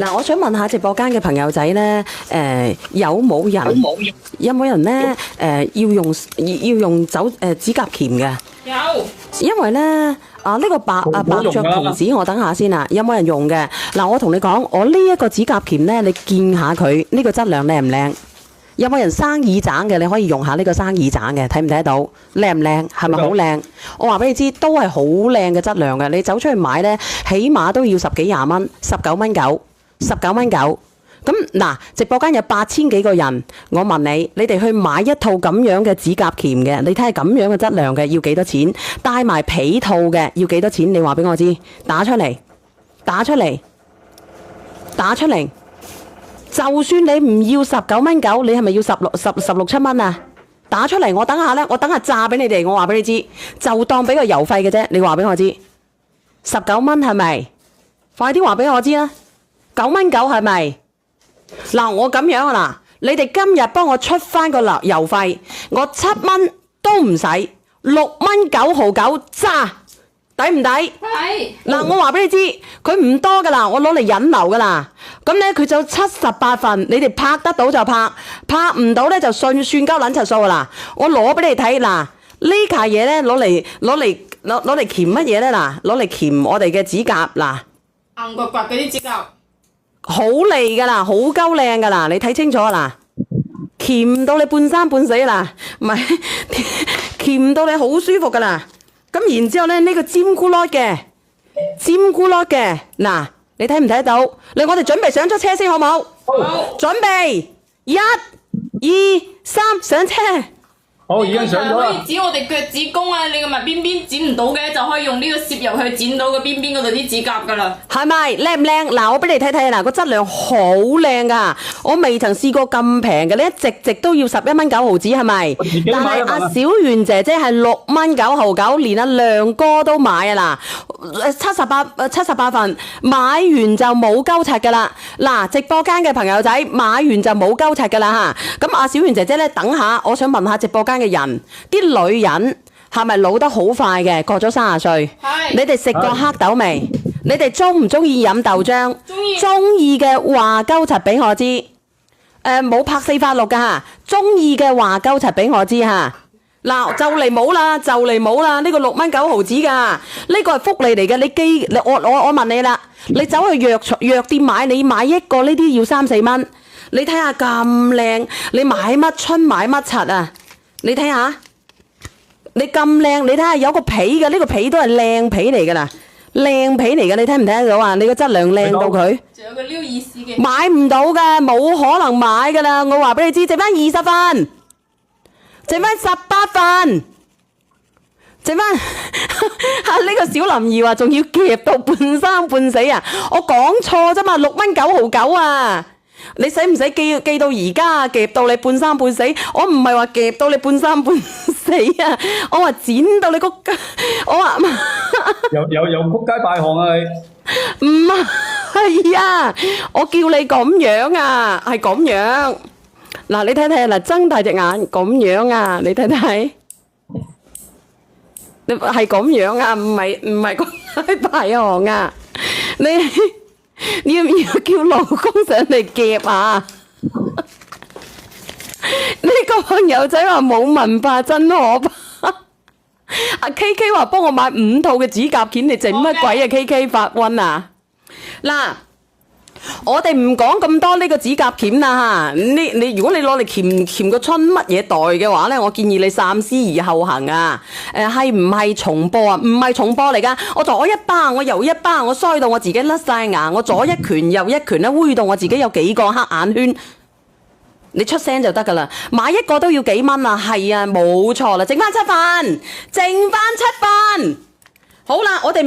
嗱，我想問下直播間嘅朋友仔咧，有冇人咧，要用指甲鉗嘅？有，因為咧呢個白雀童子，我等下先啊，有冇人用嘅？嗱，我同你講，我呢一個指甲鉗咧，你見下佢呢個質量靚唔靚？有冇人生耳盞嘅？你可以用下呢個生耳盞嘅，睇唔睇得到？靚唔靚？係咪好靚？我話俾你知，都係好靚嘅質量嘅。你走出去買咧，起碼都要十幾廿蚊，19蚊九。19蚊9，咁嗱，直播間有8000幾個人，我問你，你哋去買一套咁樣嘅指甲鉗嘅，你睇下咁樣嘅質量嘅要幾多錢？帶埋皮套嘅要幾多錢？你話俾我知，打出嚟，打出嚟，打出嚟。就算你唔要19蚊9，你係咪要16、7蚊啊？打出嚟，我等下咧，我等下炸俾你哋，我話俾你知，就當俾個郵費嘅啫。你話俾我知，19蚊係咪？快啲話俾我知啦！9蚊9係咪？嗱，我咁樣啊嗱，你哋今日幫我出翻個郵費，我7蚊都唔使，6蚊9毫9揸，抵唔抵？係。嗱，我話俾你知，佢唔多噶啦，我攞嚟引流噶啦。咁咧佢就78份，你哋拍得到就拍，拍唔到咧就算鳩撚柒數噶啦。我攞俾你睇嗱，呢架嘢咧攞嚟鉗乜嘢咧嗱，攞嚟鉗我哋嘅指甲嗱，硬刮刮嗰啲指甲。好利噶啦，好鳩靚噶啦，你睇清楚啦，鉗到你半生半死啦，唔係鉗到你好舒服噶啦。咁然之後咧，呢個尖咕嚕嘅，嗱，你睇唔睇得到？嚟，我哋準備上咗車先好冇？好。準備1、2、3，上車。好，已經上咗啦。可以剪我哋腳趾公啊！你個麥邊邊剪唔到嘅，就可以用呢個攝入去剪到個邊邊嗰度啲指甲噶啦。係咪靚唔靚？嗱，我俾你睇睇嗱，個質量好靚噶，我未曾試過咁平嘅，你一直都要11蚊9毫紙係咪？但係阿小圓姐姐係6蚊9毫9，連阿亮哥都買啊嗱，78份，買完就冇鳩柒噶啦。嗱，直播間嘅朋友仔買完就冇鳩柒噶啦吓。咁阿小圓姐姐咧，等下我想問下直播間嘅人，啲女人係咪老得好快嘅？過咗30歲，係。你哋食過黑豆未？你哋中唔中意飲豆漿？中意嘅話鳩柒俾我知。冇拍486噶吓，中意嘅話鳩柒俾我知吓。嗱，就嚟冇啦，呢個6蚊9毫紙噶，呢個係福利嚟嘅。我問你啦，你走去藥店買，你買一個呢啲要3、4蚊。你睇下咁靚，你買乜春買乜柒啊？你睇下，你咁靚，你睇下有個皮嘅，呢個皮都係靚皮嚟噶啦，靚皮嚟嘅，你睇唔睇得到啊？你個質量靚到佢，仲有個撩耳屎嘅。買唔到噶，冇可能買噶啦！我話俾你知，剩翻20份，剩翻18份，剩翻呢個小林兒話仲要夾到半生半死啊！我講錯啫嘛，6蚊9毫9啊！你使唔使記到而家夾到你半生半死？我唔係話夾到你半生半死啊！我話剪到你個，我話又仆街敗行啊你！唔係啊！我叫你咁樣啊，係咁樣。嗱，你睇睇嗱，睜大隻眼咁樣啊！你睇睇，你係咁樣啊？唔係個敗行啊！你要唔要叫老公上嚟夾啊？呢個朋友仔話冇文化真可怕。阿 KK 話幫我買5套嘅指甲鉗，你整乜鬼啊 ？KK 發瘟啊！嗱，我哋唔講咁多呢個指甲鉗啦嚇。你如果你攞嚟鉗個春乜嘢袋嘅話咧，我建議你三思而後行啊！係唔係重播啊？唔係重播嚟噶，我左一巴，我右一巴，我衰到我自己甩晒牙，我左一拳右一拳咧，揮到我自己有幾個黑眼圈。你出聲就得噶啦，買一個都要幾蚊啊？係啊，冇錯啦，剩翻7份，好啦，我哋。